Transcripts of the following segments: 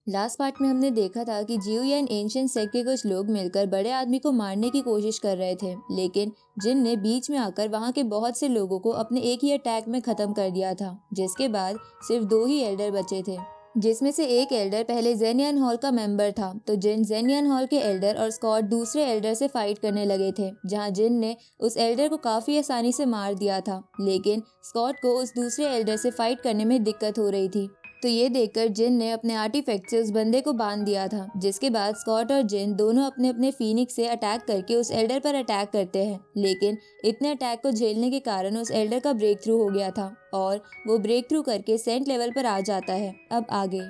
Last part में हमने देखा था कि जियुयान एंशिएंट सेक्ट के कुछ लोग मिलकर बड़े आदमी को मारने की कोशिश कर रहे थे, लेकिन जिन ने बीच में आकर वहां के बहुत से लोगों को अपने एक ही अटैक में खत्म कर दिया था। जिसके बाद सिर्फ 2 ही एल्डर बचे थे, जिसमें से एक एल्डर पहले जेनियन हॉल का मेंबर था। तो जिन जेनियन हॉल के एल्डर और स्कॉट दूसरे एल्डर से फाइट करने लगे थे, जहां जिन ने उस एल्डर को काफी आसानी से मार दिया था, लेकिन स्कॉट को उस दूसरे एल्डर से फाइट करने में दिक्कत हो रही थी। तो ये देखकर जिन ने अपने आर्टिफैक्ट से उस बंदे को बांध दिया था। जिसके बाद स्कॉट और जिन दोनों अपने अपने फीनिक्स से अटैक करके उस एल्डर पर अटैक करते हैं, लेकिन इतने अटैक को झेलने के कारण उस एल्डर का ब्रेक थ्रू हो गया था और वो ब्रेक थ्रू करके सेंट लेवल पर आ जाता है। अब आगे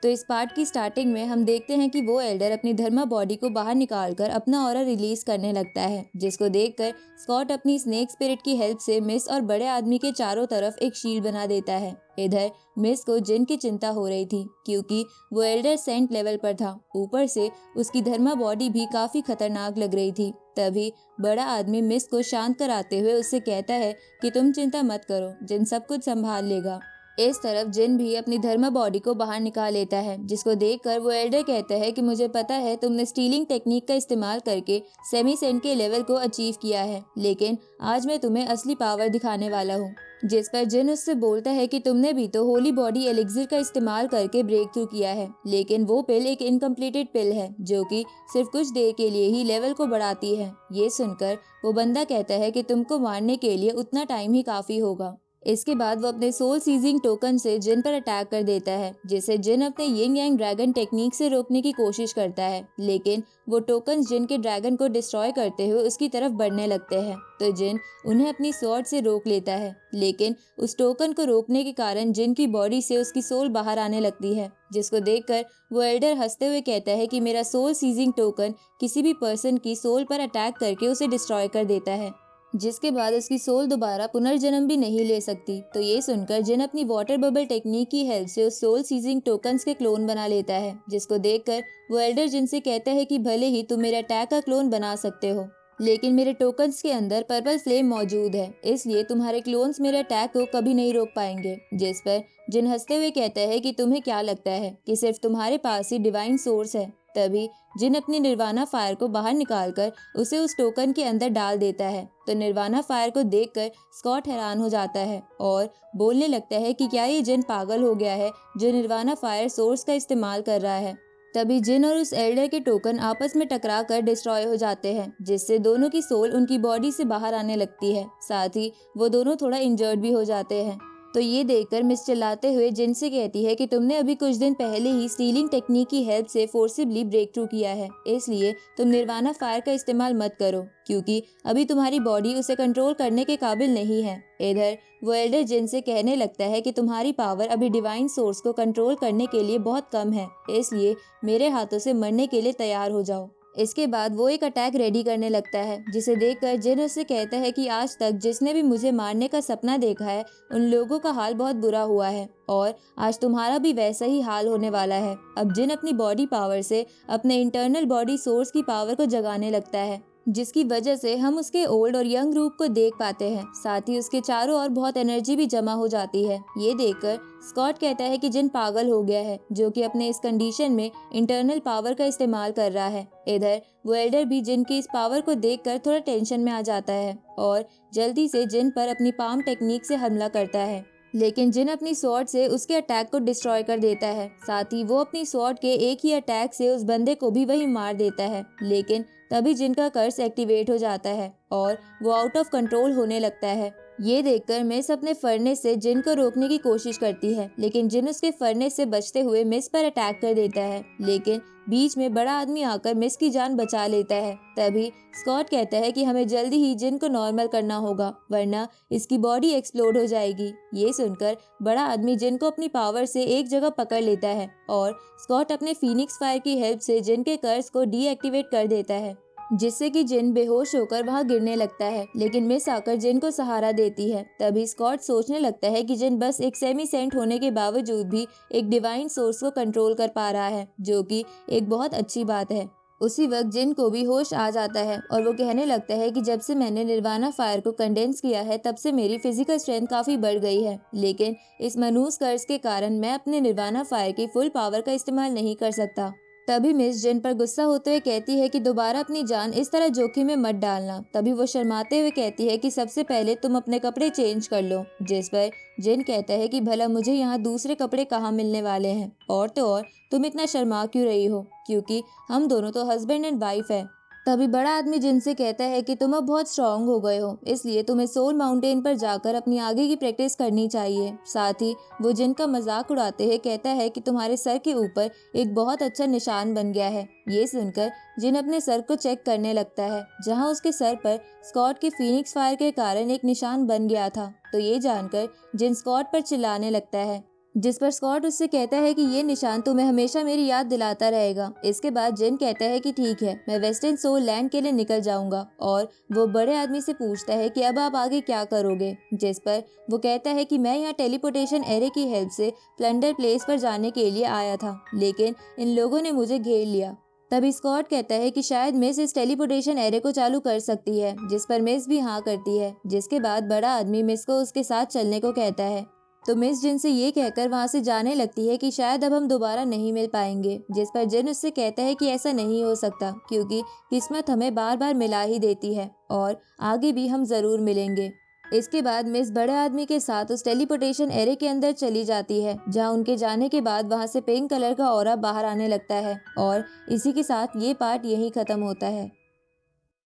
तो इस पार्ट की स्टार्टिंग में हम देखते हैं कि वो एल्डर अपनी धर्मा बॉडी को बाहर निकालकर अपना ऑरा रिलीज करने लगता है, जिसको देखकर स्कॉट अपनी स्नेक स्पिरिट की हेल्प से मिस और बड़े आदमी के चारों तरफ एक शील्ड बना देता है। इधर मिस को जिन की चिंता हो रही थी, क्योंकि वो एल्डर सेंट लेवल पर था। ऊपर से उसकी धर्मा बॉडी भी काफी खतरनाक लग रही थी। तभी बड़ा आदमी मिस को शांत कराते हुए उससे कहता है कि तुम चिंता मत करो, जिन सब कुछ संभाल लेगा। इस तरफ जिन भी अपनी धर्मा बॉडी को बाहर निकाल लेता है, जिसको देखकर वो एल्डर कहता है कि मुझे पता है तुमने स्टीलिंग टेक्निक का इस्तेमाल करके सेमी सेंट के लेवल को अचीव किया है, लेकिन आज मैं तुम्हें असली पावर दिखाने वाला हूँ। जिस पर जिन उससे बोलता है कि तुमने भी तो होली बॉडी एलिक्सिर का इस्तेमाल करके ब्रेक थ्रू किया है, लेकिन वो पिल एक इनकम्प्लीटेड पिल है जो कि सिर्फ कुछ देर के लिए ही लेवल को बढ़ाती है। ये सुनकर वो बंदा कहता है कि तुमको मारने के लिए उतना टाइम ही काफी होगा। इसके बाद वो अपने सोल सीजिंग टोकन से जिन पर अटैक कर देता है, जिसे जिन अपने यिंग यांग ड्रैगन टेक्निक से रोकने की कोशिश करता है, लेकिन वो टोकन्स जिन के ड्रैगन को डिस्ट्रॉय करते हुए उसकी तरफ बढ़ने लगते हैं। तो जिन उन्हें अपनी स्वॉर्ड से रोक लेता है, लेकिन उस टोकन को रोकने के कारण जिन की बॉडी से उसकी सोल बाहर आने लगती है, जिसको देखकर वो एल्डर हंसते हुए कहता है कि मेरा सोल सीजिंग टोकन किसी भी पर्सन की सोल पर अटैक करके उसे डिस्ट्रॉय कर देता है, जिसके बाद उसकी सोल दोबारा पुनर्जन्म भी नहीं ले सकती। तो ये सुनकर जिन अपनी वाटर बबल टेक्निक की हेल्प से उस सोल सीजिंग टोकन्स के क्लोन बना लेता है, जिसको देखकर वो एल्डर जिन से कहता है कि भले ही तुम मेरे अटैक का क्लोन बना सकते हो, लेकिन मेरे टोकन्स के अंदर पर्पल फ्लेम मौजूद है, इसलिए तुम्हारे क्लोन्स मेरे अटैक को कभी नहीं रोक पाएंगे। जिस पर जिन हंसते हुए कहता है कि तुम्हें क्या लगता है कि सिर्फ तुम्हारे पास ही डिवाइन सोर्स है। तभी जिन अपनी निर्वाणा फायर को बाहर निकालकर उसे उस टोकन के अंदर डाल देता है। तो निर्वाणा फायर को देखकर स्कॉट हैरान हो जाता है और बोलने लगता है कि क्या ये जिन पागल हो गया है जो निर्वाणा फायर सोर्स का इस्तेमाल कर रहा है। तभी जिन और उस एल्डर के टोकन आपस में टकरा कर डिस्ट्रॉय हो जाते हैं, जिससे दोनों की सोल उनकी बॉडी से बाहर आने लगती है। साथ ही वो दोनों थोड़ा इंजर्ड भी हो जाते हैं। तो ये देखकर मिस चिल्लाते हुए जिन से कहती है कि तुमने अभी कुछ दिन पहले ही स्टीलिंग टेक्निक की हेल्प से फोर्सिबली ब्रेक थ्रू किया है, इसलिए तुम निर्वाणा फायर का इस्तेमाल मत करो, क्योंकि अभी तुम्हारी बॉडी उसे कंट्रोल करने के काबिल नहीं है। इधर वो एल्डर जिन से कहने लगता है कि तुम्हारी पावर अभी डिवाइन सोर्स को कंट्रोल करने के लिए बहुत कम है, इसलिए मेरे हाथों से मरने के लिए तैयार हो जाओ। इसके बाद वो एक अटैक रेडी करने लगता है, जिसे देखकर जिन उससे कहता है कि आज तक जिसने भी मुझे मारने का सपना देखा है उन लोगों का हाल बहुत बुरा हुआ है और आज तुम्हारा भी वैसा ही हाल होने वाला है। अब जिन अपनी बॉडी पावर से अपने इंटरनल बॉडी सोर्स की पावर को जगाने लगता है, जिसकी वजह से हम उसके ओल्ड और यंग रूप को देख पाते हैं। साथ ही उसके चारों ओर बहुत एनर्जी भी जमा हो जाती है। ये देखकर स्कॉट कहता है कि जिन पागल हो गया है, जो कि अपने इस कंडीशन में इंटरनल पावर का इस्तेमाल कर रहा है। इधर वो एल्डर भी जिन की इस पावर को देखकर थोड़ा टेंशन में आ जाता है और जल्दी से जिन पर अपनी पाम टेक्निक से हमला करता है, लेकिन जिन अपनी स्वॉर्ड से उसके अटैक को डिस्ट्रॉय कर देता है। साथ ही वो अपनी स्वॉर्ड के एक ही अटैक से उस बंदे को भी वही मार देता है, लेकिन तभी जिन का कर्स एक्टिवेट हो जाता है और वो आउट ऑफ कंट्रोल होने लगता है। ये देखकर मिस अपने फर्नेस से जिन को रोकने की कोशिश करती है, लेकिन जिन उसके फर्नेस से बचते हुए मिस पर अटैक कर देता है, लेकिन बीच में बड़ा आदमी आकर मिस की जान बचा लेता है। तभी स्कॉट कहता है कि हमें जल्दी ही जिन को नॉर्मल करना होगा, वरना इसकी बॉडी एक्सप्लोड हो जाएगी। ये सुनकर बड़ा आदमी जिन को अपनी पावर से एक जगह पकड़ लेता है और स्कॉट अपने फीनिक्स फायर की हेल्प से जिन के कर्स को डीएक्टिवेट कर देता है, जिससे कि जिन बेहोश होकर वहां गिरने लगता है, लेकिन मिस आकर जिन को सहारा देती है। तभी स्कॉट सोचने लगता है कि जिन बस एक सेमी सेंट होने के बावजूद भी एक डिवाइन सोर्स को कंट्रोल कर पा रहा है, जो कि एक बहुत अच्छी बात है। उसी वक्त जिन को भी होश आ जाता है और वो कहने लगता है कि जब से मैंने निर्वाणा फायर को कंडेंस किया है तब से मेरी फिजिकल स्ट्रेंथ काफी बढ़ गई है, लेकिन इस मनहूस कर्ज के कारण मैं अपने निर्वाणा फायर की फुल पावर का इस्तेमाल नहीं कर सकता। तभी मिस जिन पर गुस्सा होते हुए कहती है कि दोबारा अपनी जान इस तरह जोखिम में मत डालना। तभी वो शर्माते हुए कहती है कि सबसे पहले तुम अपने कपड़े चेंज कर लो, जिस पर जिन कहता है कि भला मुझे यहाँ दूसरे कपड़े कहाँ मिलने वाले हैं, और तो और तुम इतना शर्मा क्यों रही हो, क्योंकि हम दोनों तो हस्बैंड एंड वाइफ है। तभी बड़ा आदमी जिनसे कहता है कि तुम अब बहुत स्ट्रांग हो गए हो, इसलिए तुम्हें सोल माउंटेन पर जाकर अपनी आगे की प्रैक्टिस करनी चाहिए। साथ ही वो जिनका मजाक उड़ाते हुए कहता है कि तुम्हारे सर के ऊपर एक बहुत अच्छा निशान बन गया है। ये सुनकर जिन अपने सर को चेक करने लगता है, जहां उसके सर पर स्कॉट के फीनिक्स फायर के कारण एक निशान बन गया था। तो ये जानकर जिन स्कॉट पर चिल्लाने लगता है, जिस पर स्कॉट उससे कहता है कि ये निशान तुम्हें हमेशा मेरी याद दिलाता रहेगा। इसके बाद जिन कहता है कि ठीक है, मैं वेस्टर्न सोल लैंड के लिए निकल जाऊंगा, और वो बड़े आदमी से पूछता है कि अब आप आगे क्या करोगे, जिस पर वो कहता है कि मैं यहाँ टेलीपोर्टेशन एरे की हेल्प से प्लंडर प्लेस पर जाने के लिए आया था, लेकिन इन लोगों ने मुझे घेर लिया। तभी स्कॉट कहता है कि शायद मिस इस टेलीपोर्टेशन एरे को चालू कर सकती है, जिस पर मिस भी हाँ करती है। जिसके बाद बड़ा आदमी मिस को उसके साथ चलने को कहता है। तो मिस जिन से ये कहकर वहां से जाने लगती है कि शायद अब हम दोबारा नहीं मिल पाएंगे, जिस पर जिन उससे कहता है कि ऐसा नहीं हो सकता, क्योंकि किस्मत हमें बार बार मिला ही देती है और आगे भी हम जरूर मिलेंगे। इसके बाद मिस बड़े आदमी के साथ उस टेलीपोर्टेशन एरे के अंदर चली जाती है, जहां उनके जाने के बाद वहां से पिंक कलर का ऑरा बाहर आने लगता है। और इसी के साथ ये पार्ट यहीं खत्म होता है।